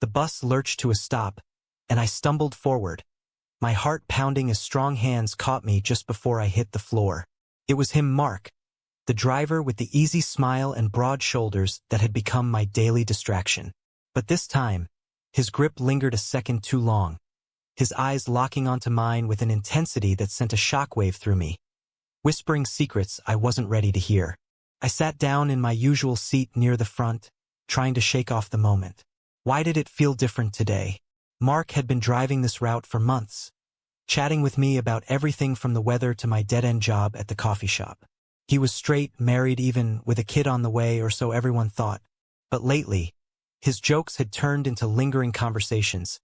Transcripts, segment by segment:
The bus lurched to a stop, and I stumbled forward, my heart pounding as strong hands caught me just before I hit the floor. It was him, Mark, the driver with the easy smile and broad shoulders that had become my daily distraction. But this time, his grip lingered a second too long, his eyes locking onto mine with an intensity that sent a shockwave through me, whispering secrets I wasn't ready to hear. I sat down in my usual seat near the front, trying to shake off the moment. Why did it feel different today? Mark had been driving this route for months, chatting with me about everything from the weather to my dead-end job at the coffee shop. He was straight, married even, with a kid on the way, or so everyone thought. But lately, his jokes had turned into lingering conversations,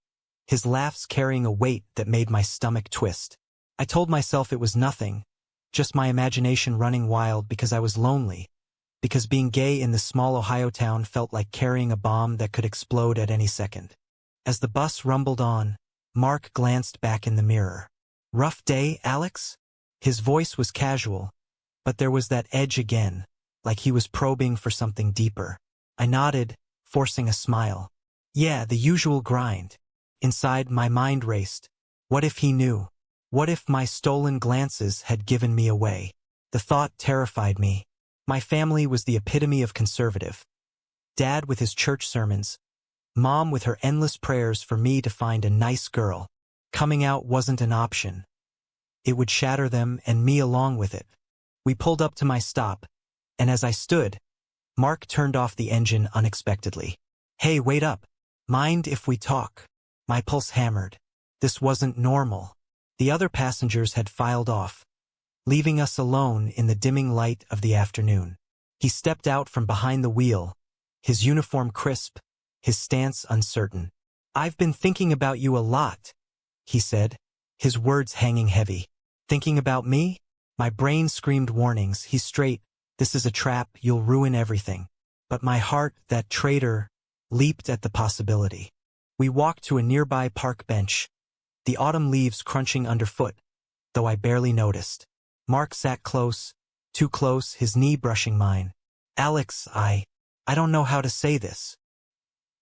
his laughs carrying a weight that made my stomach twist. I told myself it was nothing, just my imagination running wild because I was lonely, because being gay in this small Ohio town felt like carrying a bomb that could explode at any second. As the bus rumbled on, Mark glanced back in the mirror. "Rough day, Alex?" His voice was casual, but there was that edge again, like he was probing for something deeper. I nodded, forcing a smile. Yeah, the usual grind. Inside, my mind raced. What if he knew? What if my stolen glances had given me away? The thought terrified me. My family was the epitome of conservative. Dad with his church sermons, Mom with her endless prayers for me to find a nice girl. Coming out wasn't an option. It would shatter them and me along with it. We pulled up to my stop, and as I stood, Mark turned off the engine unexpectedly. "Hey, wait up. Mind if we talk?" My pulse hammered. This wasn't normal. The other passengers had filed off, leaving us alone in the dimming light of the afternoon. He stepped out from behind the wheel, his uniform crisp, his stance uncertain. "I've been thinking about you a lot," he said, his words hanging heavy. "Thinking about me?" My brain screamed warnings. "He's straight. This is a trap. You'll ruin everything." But my heart, that traitor, leaped at the possibility. We walked to a nearby park bench, the autumn leaves crunching underfoot, though I barely noticed. Mark sat close, too close, his knee brushing mine. "Alex, I don't know how to say this."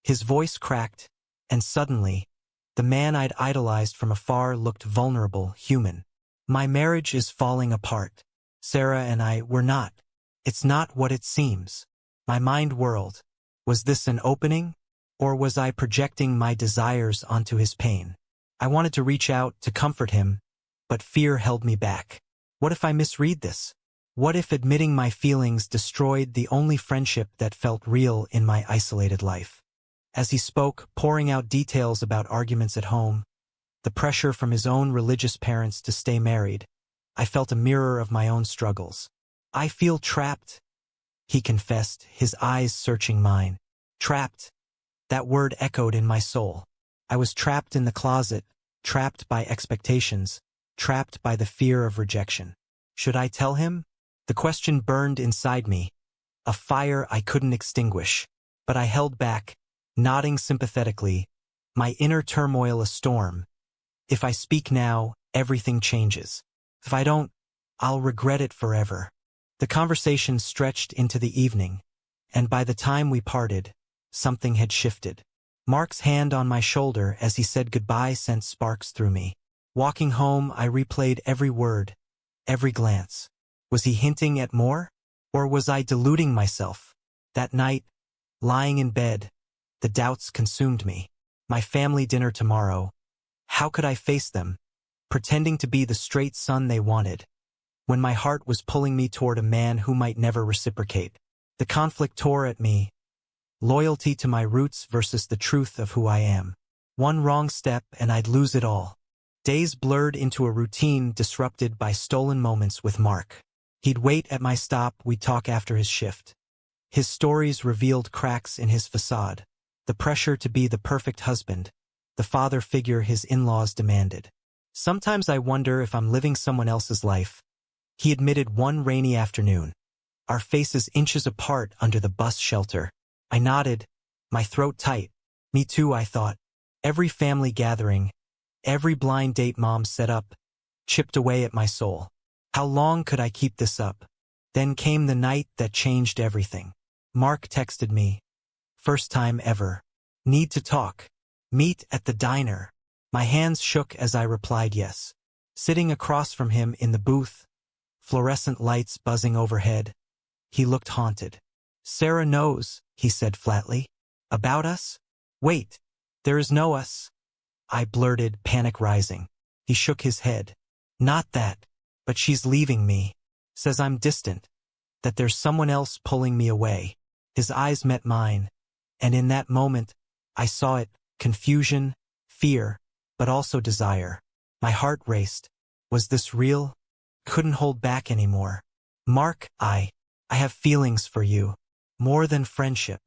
His voice cracked, and suddenly, the man I'd idolized from afar looked vulnerable, human. "My marriage is falling apart. Sarah and I, we're not. It's not what it seems." My mind whirled. Was this an opening? Or was I projecting my desires onto his pain? I wanted to reach out to comfort him, but fear held me back. What if I misread this? What if admitting my feelings destroyed the only friendship that felt real in my isolated life? As he spoke, pouring out details about arguments at home, the pressure from his own religious parents to stay married, I felt a mirror of my own struggles. "I feel trapped," he confessed, his eyes searching mine. Trapped. That word echoed in my soul. I was trapped in the closet, trapped by expectations, trapped by the fear of rejection. Should I tell him? The question burned inside me, a fire I couldn't extinguish. But I held back, nodding sympathetically, my inner turmoil a storm. If I speak now, everything changes. If I don't, I'll regret it forever. The conversation stretched into the evening, and by the time we parted, something had shifted. Mark's hand on my shoulder as he said goodbye sent sparks through me. Walking home, I replayed every word, every glance. Was he hinting at more? Or was I deluding myself? That night, lying in bed, the doubts consumed me. My family dinner tomorrow. How could I face them, pretending to be the straight son they wanted, when my heart was pulling me toward a man who might never reciprocate? The conflict tore at me. Loyalty to my roots versus the truth of who I am. One wrong step and I'd lose it all. Days blurred into a routine disrupted by stolen moments with Mark. He'd wait at my stop, we'd talk after his shift. His stories revealed cracks in his facade, the pressure to be the perfect husband, the father figure his in-laws demanded. "Sometimes I wonder if I'm living someone else's life," he admitted one rainy afternoon, our faces inches apart under the bus shelter. I nodded, my throat tight. Me too, I thought. Every family gathering, every blind date Mom set up, chipped away at my soul. How long could I keep this up? Then came the night that changed everything. Mark texted me. First time ever. Need to talk. Meet at the diner. My hands shook as I replied yes. Sitting across from him in the booth, fluorescent lights buzzing overhead, he looked haunted. Sarah knows, he said flatly. About us? Wait, there is no us. I blurted, panic rising. He shook his head. Not that, but she's leaving me. Says I'm distant, that there's someone else pulling me away. His eyes met mine, and in that moment, I saw it, confusion, fear, but also desire. My heart raced. Was this real? Couldn't hold back anymore. Mark, I have feelings for you. More than friendship.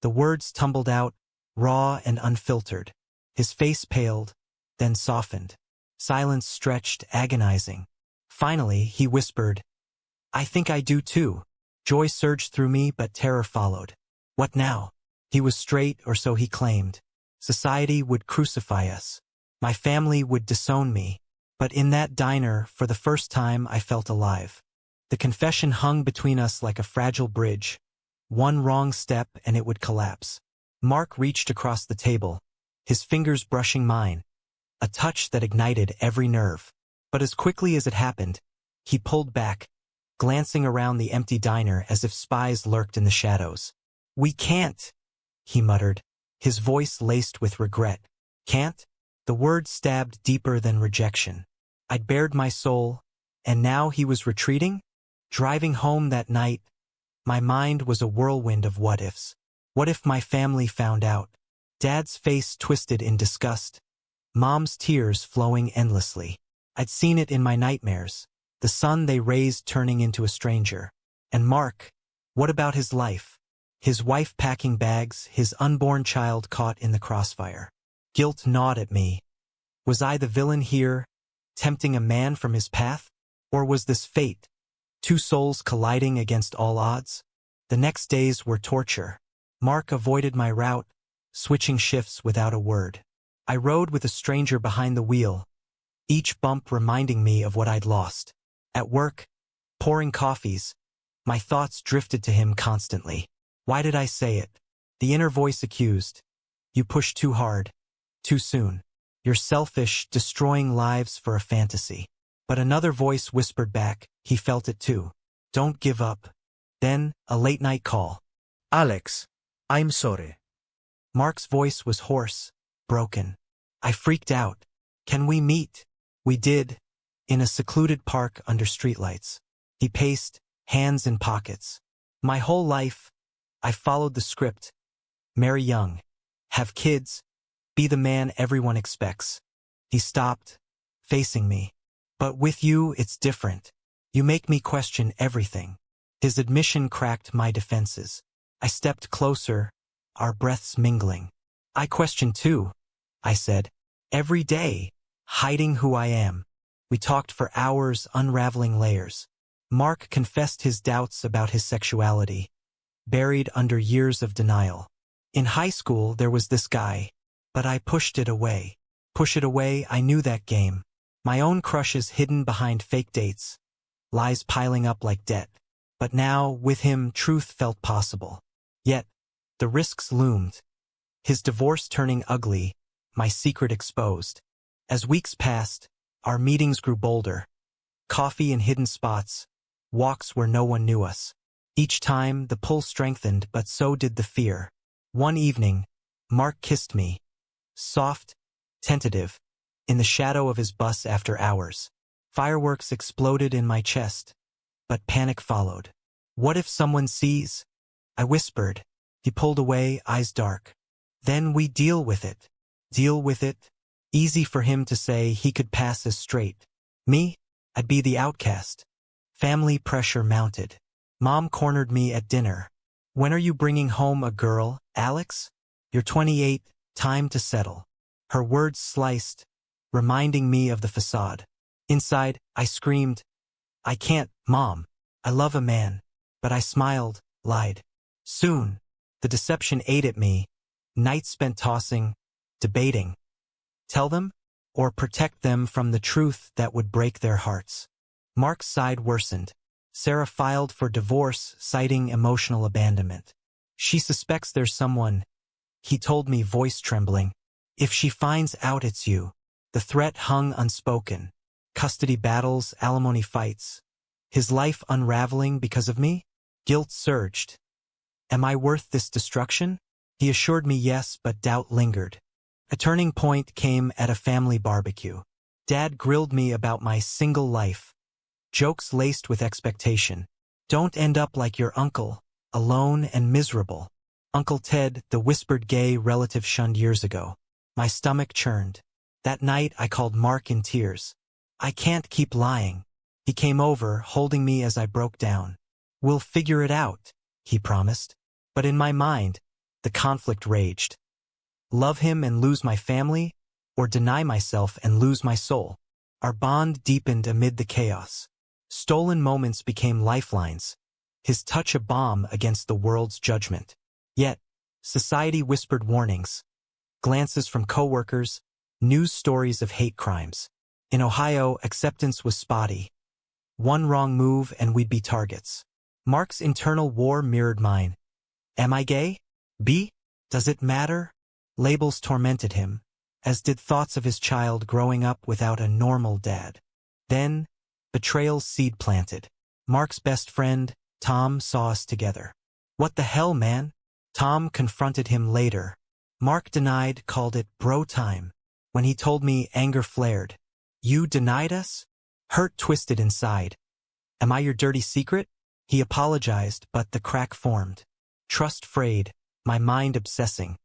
The words tumbled out, raw and unfiltered. His face paled, then softened. Silence stretched, agonizing. Finally, he whispered, I think I do too. Joy surged through me, but terror followed. What now? He was straight, or so he claimed. Society would crucify us. My family would disown me. But in that diner, for the first time, I felt alive. The confession hung between us like a fragile bridge. One wrong step and it would collapse. Mark reached across the table, his fingers brushing mine, a touch that ignited every nerve. But as quickly as it happened, he pulled back, glancing around the empty diner as if spies lurked in the shadows. We can't, he muttered, his voice laced with regret. Can't? The word stabbed deeper than rejection. I'd bared my soul, and now he was retreating? Driving home that night, my mind was a whirlwind of what-ifs. What if my family found out? Dad's face twisted in disgust, Mom's tears flowing endlessly. I'd seen it in my nightmares, the son they raised turning into a stranger. And Mark, what about his life? His wife packing bags, his unborn child caught in the crossfire. Guilt gnawed at me. Was I the villain here, tempting a man from his path? Or was this fate, two souls colliding against all odds? The next days were torture. Mark avoided my route, switching shifts without a word. I rode with a stranger behind the wheel, each bump reminding me of what I'd lost. At work, pouring coffees, my thoughts drifted to him constantly. Why did I say it? The inner voice accused. You push too hard, too soon. You're selfish, destroying lives for a fantasy. But another voice whispered back, he felt it too. Don't give up. Then, a late-night call. Alex, I'm sorry. Mark's voice was hoarse, broken. I freaked out. Can we meet? We did, in a secluded park under streetlights. He paced, hands in pockets. My whole life, I followed the script. Marry young. Have kids. Be the man everyone expects. He stopped, facing me. But with you, it's different. You make me question everything. His admission cracked my defenses. I stepped closer, our breaths mingling. I question too, I said. Every day, hiding who I am. We talked for hours, unraveling layers. Mark confessed his doubts about his sexuality, buried under years of denial. In high school, there was this guy, but I pushed it away. Push it away, I knew that game. My own crushes hidden behind fake dates, lies piling up like debt. But now, with him, truth felt possible. Yet, the risks loomed. His divorce turning ugly, my secret exposed. As weeks passed, our meetings grew bolder. Coffee in hidden spots, walks where no one knew us. Each time, the pull strengthened, but so did the fear. One evening, Mark kissed me, soft, tentative, in the shadow of his bus after hours. Fireworks exploded in my chest, but panic followed. What if someone sees? I whispered. He pulled away, eyes dark. Then we deal with it. Deal with it? Easy for him to say he could pass as straight. Me? I'd be the outcast. Family pressure mounted. Mom cornered me at dinner. When are you bringing home a girl, Alex? You're 28, time to settle. Her words sliced, reminding me of the facade. Inside, I screamed, I can't, Mom. I love a man. But I smiled, lied. Soon, the deception ate at me, nights spent tossing, debating. Tell them, or protect them from the truth that would break their hearts. Mark's side worsened. Sarah filed for divorce, citing emotional abandonment. She suspects there's someone, he told me, voice trembling. If she finds out it's you. The threat hung unspoken. Custody battles, alimony fights. His life unraveling because of me? Guilt surged. Am I worth this destruction? He assured me yes, but doubt lingered. A turning point came at a family barbecue. Dad grilled me about my single life. Jokes laced with expectation. Don't end up like your uncle, alone and miserable. Uncle Ted, the whispered gay relative shunned years ago. My stomach churned. That night I called Mark in tears. I can't keep lying. He came over, holding me as I broke down. We'll figure it out, he promised. But in my mind, the conflict raged. Love him and lose my family, or deny myself and lose my soul? Our bond deepened amid the chaos. Stolen moments became lifelines. His touch a bomb against the world's judgment. Yet, society whispered warnings. Glances from coworkers, news stories of hate crimes. In Ohio, acceptance was spotty. One wrong move and we'd be targets. Mark's internal war mirrored mine. Am I gay? B? Does it matter? Labels tormented him, as did thoughts of his child growing up without a normal dad. Then, betrayal's seed planted. Mark's best friend, Tom, saw us together. What the hell, man? Tom confronted him later. Mark denied, called it bro time. When he told me, anger flared. You denied us? Hurt twisted inside. Am I your dirty secret? He apologized, but the crack formed. Trust frayed, my mind obsessing.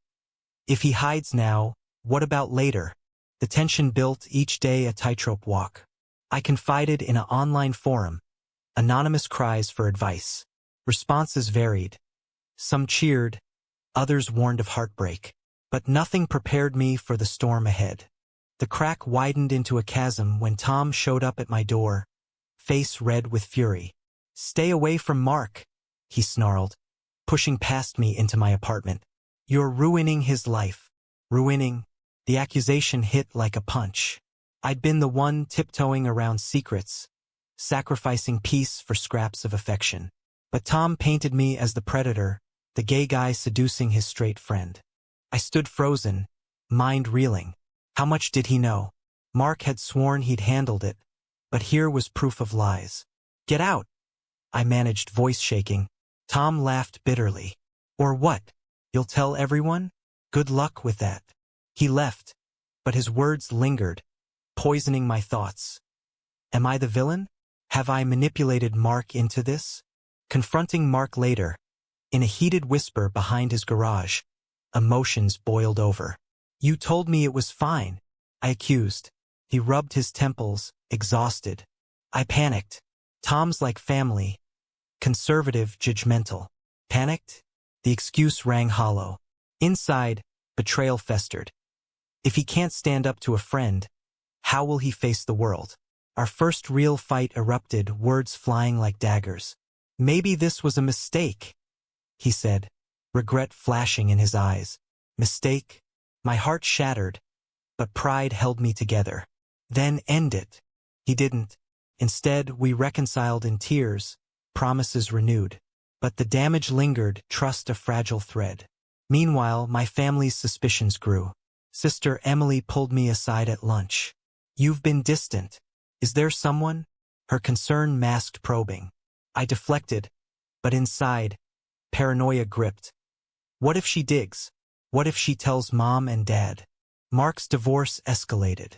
If he hides now, what about later? The tension built, each day a tightrope walk. I confided in an online forum. Anonymous cries for advice. Responses varied. Some cheered, others warned of heartbreak. But nothing prepared me for the storm ahead. The crack widened into a chasm when Tom showed up at my door, face red with fury. Stay away from Mark, he snarled, pushing past me into my apartment. You're ruining his life. Ruining. The accusation hit like a punch. I'd been the one tiptoeing around secrets, sacrificing peace for scraps of affection. But Tom painted me as the predator, the gay guy seducing his straight friend. I stood frozen, mind reeling. How much did he know? Mark had sworn he'd handled it, but here was proof of lies. Get out, I managed, voice shaking. Tom laughed bitterly. Or what? You'll tell everyone? Good luck with that. He left, but his words lingered, poisoning my thoughts. Am I the villain? Have I manipulated Mark into this? Confronting Mark later, in a heated whisper behind his garage, emotions boiled over. You told me it was fine, I accused. He rubbed his temples, exhausted. I panicked. Tom's like family. Conservative, judgmental. Panicked? The excuse rang hollow. Inside, betrayal festered. If he can't stand up to a friend, how will he face the world? Our first real fight erupted, words flying like daggers. Maybe this was a mistake, he said, regret flashing in his eyes. Mistake? My heart shattered, but pride held me together. Then end it. He didn't. Instead, we reconciled in tears, promises renewed. But the damage lingered, trust a fragile thread. Meanwhile, my family's suspicions grew. Sister Emily pulled me aside at lunch. You've been distant. Is there someone? Her concern masked probing. I deflected, but inside, paranoia gripped. What if she digs? What if she tells Mom and Dad? Mark's divorce escalated.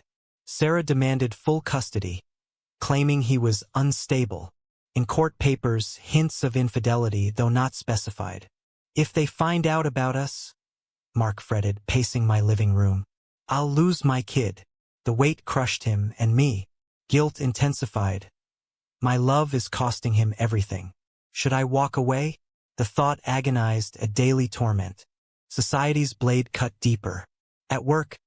Sarah demanded full custody, claiming he was unstable. In court papers, hints of infidelity, though not specified. If they find out about us, Mark fretted, pacing my living room, I'll lose my kid. The weight crushed him and me. Guilt intensified. My love is costing him everything. Should I walk away? The thought agonized, a daily torment. Society's blade cut deeper. At work,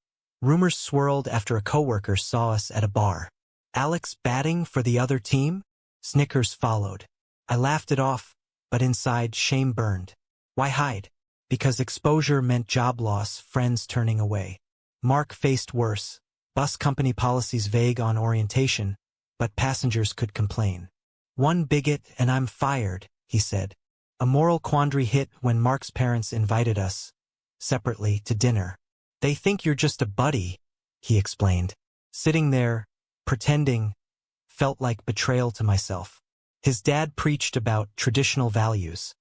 rumors swirled after a coworker saw us at a bar. Alex batting for the other team? Snickers followed. I laughed it off, but inside shame burned. Why hide? Because exposure meant job loss, friends turning away. Mark faced worse. Bus company policies vague on orientation, but passengers could complain. One bigot and I'm fired, he said. A moral quandary hit when Mark's parents invited us. separately, to dinner. They think you're just a buddy, he explained. Sitting there, pretending, felt like betrayal to myself. His dad preached about traditional values.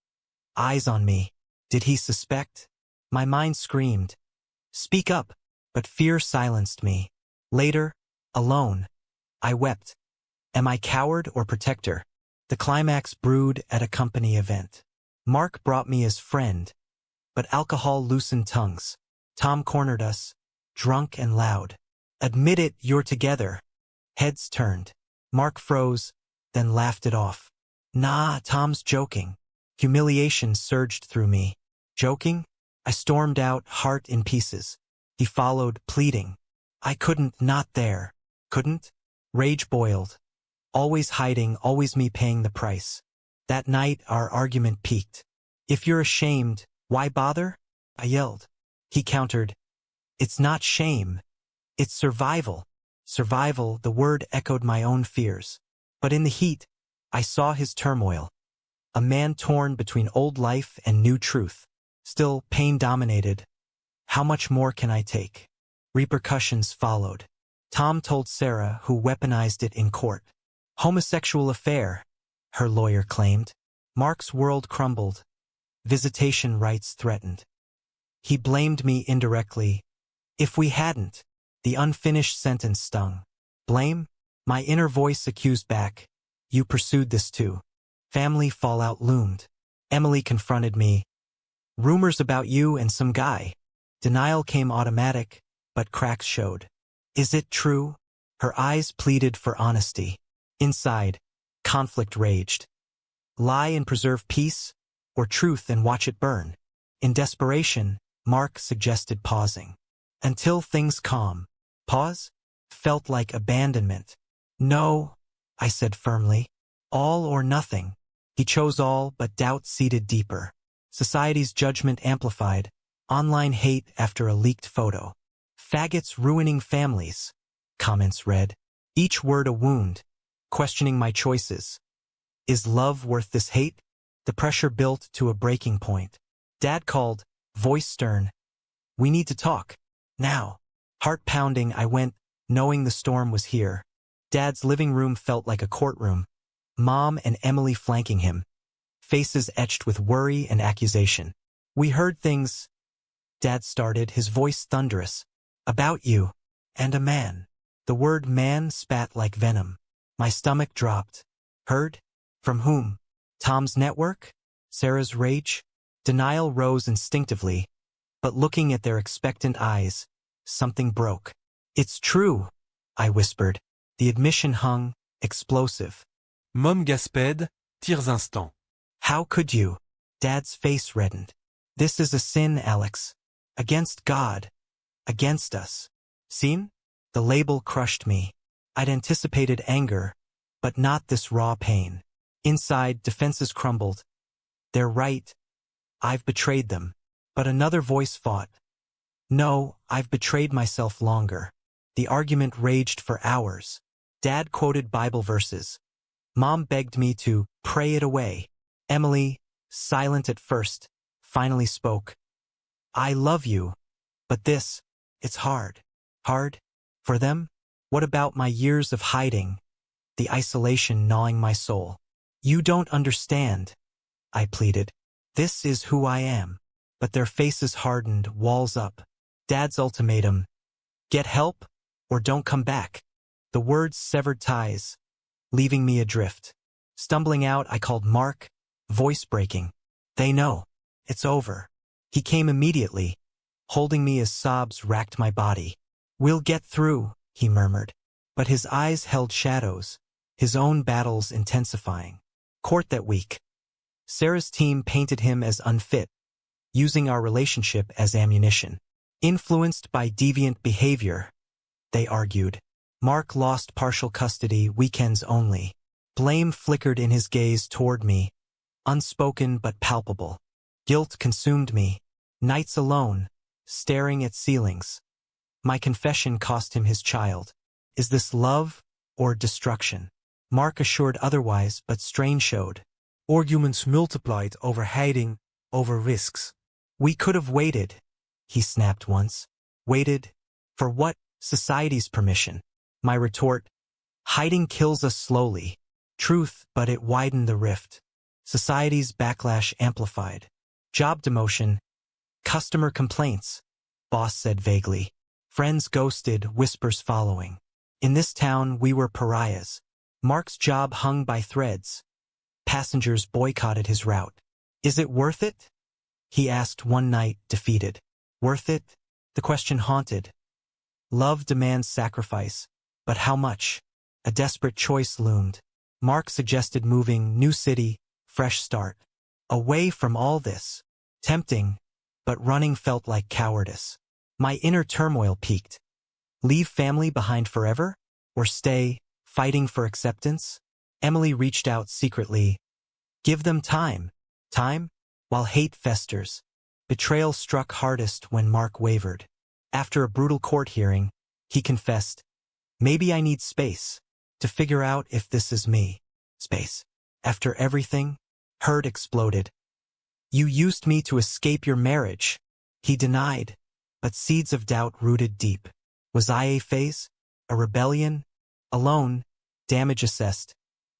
Eyes on me. Did he suspect? My mind screamed, "Speak up," but fear silenced me. Later, alone, I wept. Am I coward or protector? The climax brewed at a company event. Mark brought me as friend, but alcohol loosened tongues. Tom cornered us, drunk and loud. "Admit it, you're together." Heads turned. Mark froze, then laughed it off. "Nah, Tom's joking." Humiliation surged through me. Joking? I stormed out, heart in pieces. He followed, pleading. I couldn't, not there. Couldn't? Rage boiled. Always hiding, always me paying the price. That night, our argument peaked. "If you're ashamed, why bother?" I yelled. He countered, "It's not shame. It's survival." Survival, the word echoed my own fears. But in the heat, I saw his turmoil. A man torn between old life and new truth. Still, pain dominated. How much more can I take? Repercussions followed. Tom told Sarah, who weaponized it in court. Homosexual affair, her lawyer claimed. Mark's world crumbled. Visitation rights threatened. He blamed me indirectly. If we hadn't, the unfinished sentence stung. Blame? My inner voice accused back. You pursued this too. Family fallout loomed. Emily confronted me. Rumors about you and some guy. Denial came automatic, but cracks showed. Is it true? Her eyes pleaded for honesty. Inside, conflict raged. Lie and preserve peace, or truth and watch it burn? In desperation, Mark suggested pausing. Until things calm. Pause? Felt like abandonment. No, I said firmly. All or nothing. He chose all, but doubt seeded deeper. Society's judgment amplified. Online hate after a leaked photo. Faggots ruining families, comments read. Each word a wound, questioning my choices. Is love worth this hate? The pressure built to a breaking point. Dad called, voice stern. We need to talk. Now. Heart pounding, I went, knowing the storm was here. Dad's living room felt like a courtroom. Mom and Emily flanking him. Faces etched with worry and accusation. We heard things, Dad started, his voice thunderous. About you. And a man. The word man spat like venom. My stomach dropped. Heard? From whom? Tom's network? Sarah's rage? Denial rose instinctively. But looking at their expectant eyes, something broke. It's true, I whispered. The admission hung, explosive. Mom gasped, tirs instants. How could you? Dad's face reddened. This is a sin, Alex. Against God. Against us. Seen? The label crushed me. I'd anticipated anger, but not this raw pain. Inside, defenses crumbled. They're right. I've betrayed them. But another voice fought. No, I've betrayed myself longer. The argument raged for hours. Dad quoted Bible verses. Mom begged me to pray it away. Emily, silent at first, finally spoke. I love you. But this, it's hard. Hard? For them? What about my years of hiding? The isolation gnawing my soul. You don't understand, I pleaded. This is who I am. But their faces hardened, walls up. Dad's ultimatum. Get help, or don't come back. The words severed ties, leaving me adrift. Stumbling out, I called Mark, voice breaking. They know. It's over. He came immediately, holding me as sobs racked my body. We'll get through, he murmured. But his eyes held shadows, his own battles intensifying. Court that week. Sarah's team painted him as unfit, using our relationship as ammunition. Influenced by deviant behavior, they argued. Mark lost partial custody, weekends only. Blame flickered in his gaze toward me, unspoken but palpable. Guilt consumed me. Nights alone, staring at ceilings. My confession cost him his child. Is this love or destruction? Mark assured otherwise, but strain showed. Arguments multiplied over hiding, over risks. We could have waited, he snapped once. Waited. For what? Society's permission. My retort. Hiding kills us slowly. Truth, but it widened the rift. Society's backlash amplified. Job demotion. Customer complaints. Boss said vaguely. Friends ghosted, whispers following. In this town, we were pariahs. Mark's job hung by threads. Passengers boycotted his route. Is it worth it? He asked one night, defeated. Worth it? The question haunted. Love demands sacrifice. But how much? A desperate choice loomed. Mark suggested moving, new city, fresh start. Away from all this. Tempting, but running felt like cowardice. My inner turmoil peaked. Leave family behind forever? Or stay, fighting for acceptance? Emily reached out secretly. Give them time. Time? While hate festers. Betrayal struck hardest when Mark wavered. After a brutal court hearing, he confessed, maybe I need space to figure out if this is me. Space. After everything, hurt exploded. You used me to escape your marriage. He denied, but seeds of doubt rooted deep. Was I a phase? A rebellion? Alone? Damage assessed.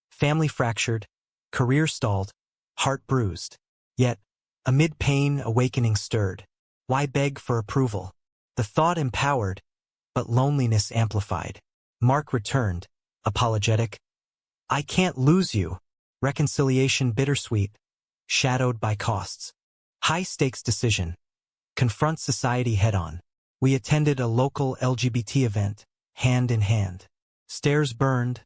Family fractured. Career stalled. Heart bruised. Yet, amid pain, awakening stirred. Why beg for approval? The thought empowered, but loneliness amplified. Mark returned, apologetic. I can't lose you. Reconciliation bittersweet, shadowed by costs. High-stakes decision. Confront society head-on. We attended a local LGBT event, hand in hand. Stairs burned,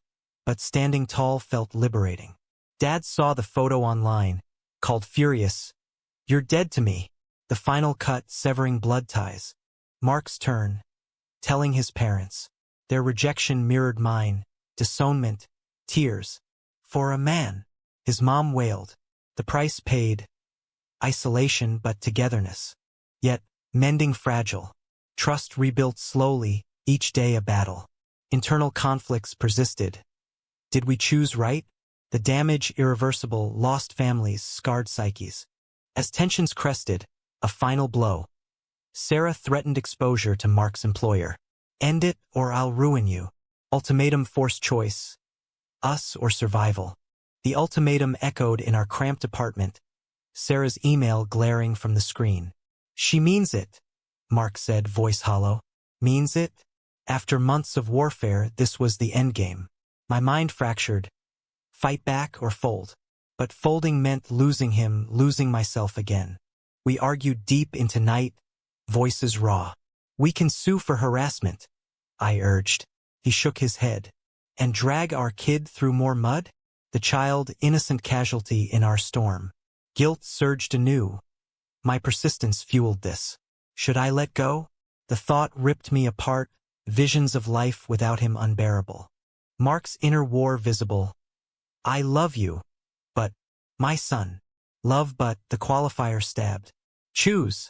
but standing tall felt liberating. Dad saw the photo online, called furious. You're dead to me. The final cut severing blood ties. Mark's turn, telling his parents. Their rejection mirrored mine, disownment, tears. For a man, his mom wailed. The price paid. Isolation but togetherness. Yet, mending fragile. Trust rebuilt slowly, each day a battle. Internal conflicts persisted. Did we choose right? The damage irreversible, lost families, scarred psyches. As tensions crested, a final blow. Sarah threatened exposure to Mark's employer. End it or I'll ruin you. Ultimatum forced choice. Us or survival. The ultimatum echoed in our cramped apartment. Sarah's email glaring from the screen. She means it, Mark said, voice hollow. Means it? After months of warfare, this was the endgame. My mind fractured. Fight back or fold. But folding meant losing him, losing myself again. We argued deep into night, voices raw. We can sue for harassment, I urged. He shook his head. And drag our kid through more mud? The child, innocent casualty in our storm. Guilt surged anew. My persistence fueled this. Should I let go? The thought ripped me apart, visions of life without him unbearable. Mark's inner war visible. I love you. But, my son. Love but, the qualifier stabbed. Choose,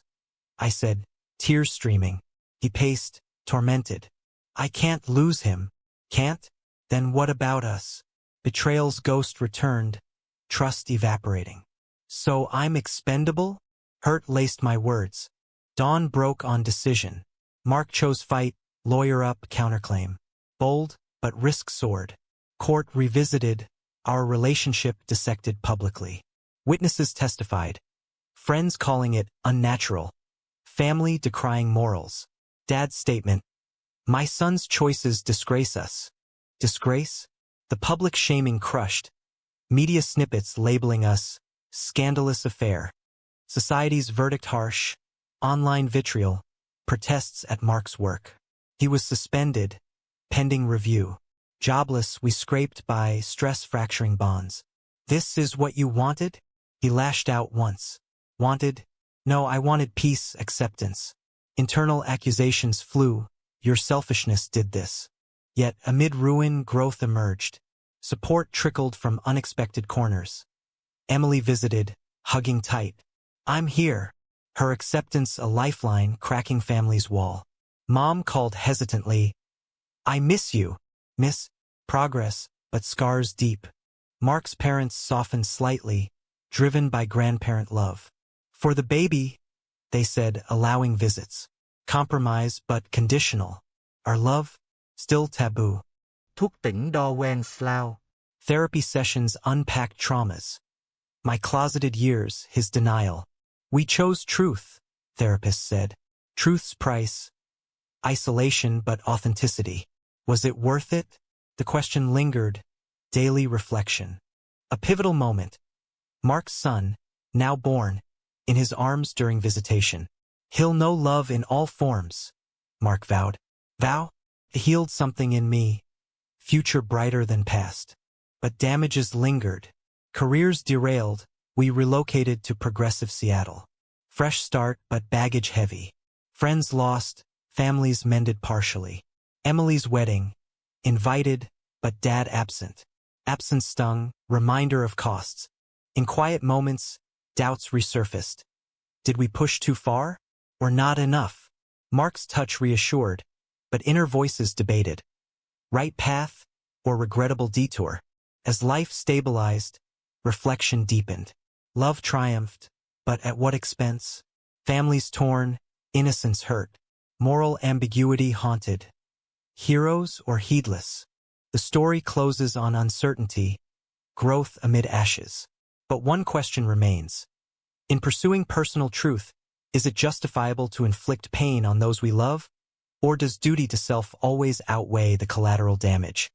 I said, tears streaming. He paced, tormented. I can't lose him. Can't? Then what about us? Betrayal's ghost returned, trust evaporating. So I'm expendable? Hurt laced my words. Dawn broke on decision. Mark chose fight, lawyer up, counterclaim. Bold, but risk soared. Court revisited, our relationship dissected publicly. Witnesses testified. Friends calling it unnatural. Family decrying morals. Dad's statement. My son's choices disgrace us. Disgrace? The public shaming crushed. Media snippets labeling us scandalous affair. Society's verdict harsh. Online vitriol. Protests at Mark's work. He was suspended. Pending review. Jobless, we scraped by stress-fracturing bonds. This is what you wanted? He lashed out once. Wanted? No, I wanted peace, acceptance. Internal accusations flew. Your selfishness did this. Yet, amid ruin, growth emerged. Support trickled from unexpected corners. Emily visited, hugging tight. I'm here. Her acceptance a lifeline cracking family's wall. Mom called hesitantly. I miss you, miss. Progress, but scars deep. Mark's parents softened slightly, driven by grandparent love. For the baby, they said, allowing visits. Compromise but conditional. Our love, still taboo. ทุกtỉnhดอแวนสลาว Therapy sessions unpacked traumas. My closeted years, his denial. We chose truth, therapist said. Truth's price. Isolation but authenticity. Was it worth it? The question lingered. Daily reflection. A pivotal moment. Mark's son, now born, in his arms during visitation. He'll know love in all forms, Mark vowed. Vow? It healed something in me. Future brighter than past. But damages lingered. Careers derailed. We relocated to progressive Seattle. Fresh start but baggage heavy. Friends lost, families mended partially. Emily's wedding. Invited, but dad absent. Absence stung, reminder of costs. In quiet moments, doubts resurfaced. Did we push too far? Or not enough? Mark's touch reassured, but inner voices debated. Right path, or regrettable detour? As life stabilized, reflection deepened. Love triumphed, but at what expense? Families torn, innocence hurt. Moral ambiguity haunted. Heroes or heedless? The story closes on uncertainty, growth amid ashes. But one question remains. In pursuing personal truth, is it justifiable to inflict pain on those we love? Or does duty to self always outweigh the collateral damage?